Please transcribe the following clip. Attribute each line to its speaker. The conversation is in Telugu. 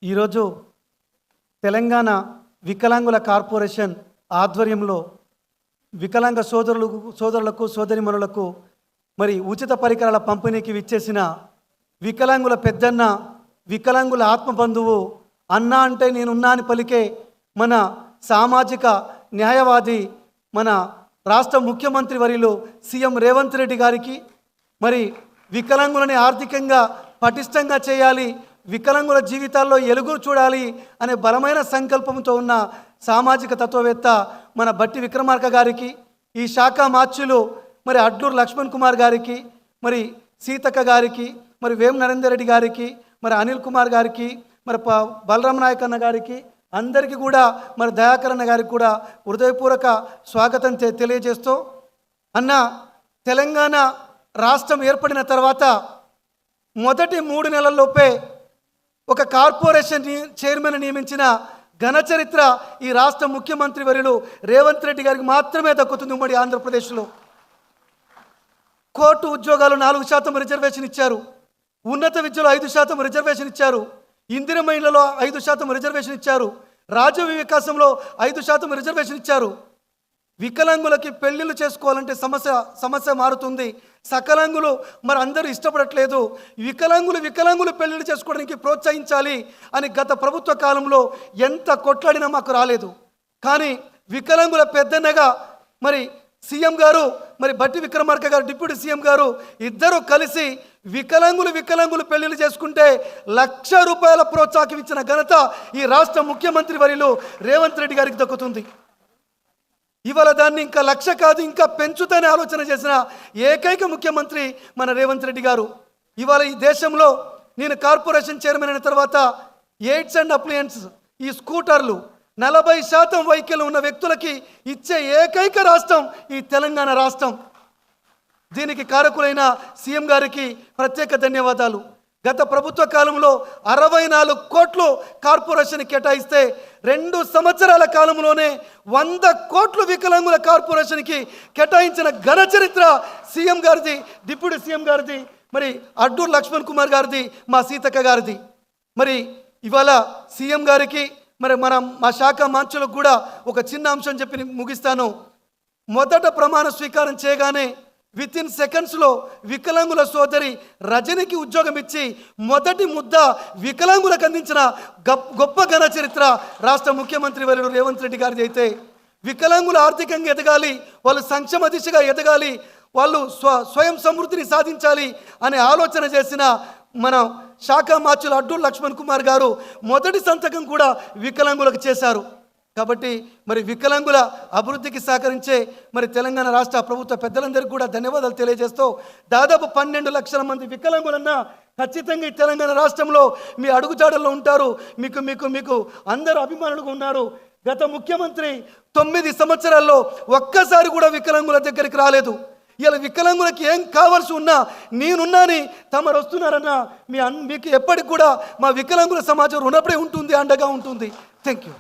Speaker 1: ఈరోజు తెలంగాణ వికలాంగుల కార్పొరేషన్ ఆధ్వర్యంలో వికలాంగ సోదరులకు సోదరిమణులకు మరి ఉచిత పరికరాల పంపిణీకి విచ్చేసిన వికలాంగుల పెద్దన్న, వికలాంగుల ఆత్మబంధువు, అన్నా అంటే నేనున్నా అని పలికే మన సామాజిక న్యాయవాది, మన రాష్ట్ర ముఖ్యమంత్రి వర్యులు సీఎం రేవంత్ రెడ్డి గారికి, మరి వికలాంగులని ఆర్థికంగా పటిష్టంగా చేయాలి, వికలాంగుల జీవితాల్లో ఎలుగురు చూడాలి అనే బలమైన సంకల్పంతో ఉన్న సామాజిక తత్వవేత్త మన బట్టి విక్రమార్క గారికి, ఈ శాఖ మార్చులు మరి అడ్లూరు లక్ష్మణ్ కుమార్ గారికి, మరి సీతక్క గారికి, మరి వేం నరేందర్ రెడ్డి గారికి, మరి అనిల్ కుమార్ గారికి, మరి బలరామ నాయక్ అన్న గారికి, అందరికీ కూడా మరి దయాకర్ అన్న గారికి కూడా హృదయపూర్వక స్వాగతం తెలియజేస్తూ, అన్న తెలంగాణ రాష్ట్రం ఏర్పడిన తర్వాత మొదటి 3 నెలల్లోపే ఒక కార్పొరేషన్ చైర్మన్ నియమించిన ఘన చరిత్ర ఈ రాష్ట్ర ముఖ్యమంత్రి వర్యులు రేవంత్ రెడ్డి గారికి మాత్రమే దక్కుతుంది. ఉమ్మడి ఆంధ్రప్రదేశ్లో కోర్టు ఉద్యోగాలు 4% రిజర్వేషన్ ఇచ్చారు, ఉన్నత విద్యలో 5% రిజర్వేషన్ ఇచ్చారు, ఇందిరమ్మ ఇళ్లలో 5% రిజర్వేషన్ ఇచ్చారు, రాజీవ్ వికాసంలో 5% రిజర్వేషన్ ఇచ్చారు. వికలాంగులకి పెళ్లిళ్ళు చేసుకోవాలంటే సమస్య మారుతుంది. సకలాంగులు మరి అందరూ ఇష్టపడట్లేదు. వికలాంగులు పెళ్లిళ్ళు చేసుకోవడానికి ప్రోత్సహించాలి అని గత ప్రభుత్వ కాలంలో ఎంత కొట్లాడినా మాకు రాలేదు. కానీ వికలాంగుల పెద్దన్నగా మరి సీఎం గారు, మరి బట్టి విక్రమార్క గారు డిప్యూటీ సీఎం గారు ఇద్దరు కలిసి వికలాంగులు పెళ్లిళ్ళు చేసుకుంటే ₹1,00,000 ప్రోత్సాహం ఇచ్చిన ఘనత ఈ రాష్ట్ర ముఖ్యమంత్రి వర్యులు రేవంత్ రెడ్డి గారికి దక్కుతుంది. ఇవాళ దాన్ని ఇంకా 1,00,000 కాదు, ఇంకా పెంచుతనే ఆలోచన చేసిన ఏకైక ముఖ్యమంత్రి మన రేవంత్ రెడ్డి గారు. ఇవాళ ఈ దేశంలో నేను కార్పొరేషన్ చైర్మన్ అయిన తర్వాత ఎయిడ్స్ అండ్ అప్లయన్స్, ఈ స్కూటర్లు 40% వైకల్యం ఉన్న వ్యక్తులకి ఇచ్చే ఏకైక రాష్ట్రం ఈ తెలంగాణ రాష్ట్రం. దీనికి కారకులైన సీఎం గారికి ప్రత్యేక ధన్యవాదాలు. గత ప్రభుత్వ కాలంలో 64 కోట్లు కార్పొరేషన్ కేటాయిస్తే 2 సంవత్సరాల కాలంలోనే 100 కోట్లు వికలాంగుల కార్పొరేషన్కి కేటాయించిన ఘన చరిత్ర సీఎం గారిది, డిప్యూటీ సీఎం గారిది, మరి అడ్లూరు లక్ష్మణ్ కుమార్ గారిది, మా సీతక్క గారిది. మరి ఇవాళ సీఎం గారికి మరి మా శాఖ మంత్రులకు కూడా ఒక చిన్న అంశం చెప్పి ముగిస్తాను. మొదట ప్రమాణ స్వీకారం చేయగానే వితిన్ సెకండ్స్లో వికలాంగుల సోదరి రజనికి ఉద్యోగం ఇచ్చి మొదటి ముద్ద వికలాంగులకు అందించిన గొప్ప ఘన చరిత్ర రాష్ట్ర ముఖ్యమంత్రి వర్యులు రేవంత్ రెడ్డి గారిది. అయితే వికలాంగులు ఆర్థికంగా ఎదగాలి, వాళ్ళు సంక్షేమ దిశగా ఎదగాలి, వాళ్ళు స్వయం సమృద్ధిని సాధించాలి అనే ఆలోచన చేసిన మన శాఖ మార్చులు అడ్లూరు లక్ష్మణ్ కుమార్ గారు మొదటి సంతకం కూడా వికలాంగులకు చేశారు. కాబట్టి మరి వికలాంగుల అభివృద్ధికి సహకరించే మరి తెలంగాణ రాష్ట్ర ప్రభుత్వ పెద్దలందరికీ కూడా ధన్యవాదాలు తెలియజేస్తూ, దాదాపు 12 లక్షల మంది వికలాంగులన్నా ఖచ్చితంగా ఈ తెలంగాణ రాష్ట్రంలో మీ అడుగుజాడల్లో ఉంటారు. మీకు అందరూ అభిమానులుగా ఉన్నారు. గత ముఖ్యమంత్రి 9 సంవత్సరాల్లో ఒక్కసారి కూడా వికలాంగుల దగ్గరికి రాలేదు. ఇలా వికలాంగులకి ఏం కావాల్సి ఉన్నా నేనున్నాని తమరు వస్తున్నారన్న మీకు ఎప్పటికి కూడా మా వికలాంగుల సమాజం రుణపడి ఉంటుంది, అండగా ఉంటుంది. Thank you.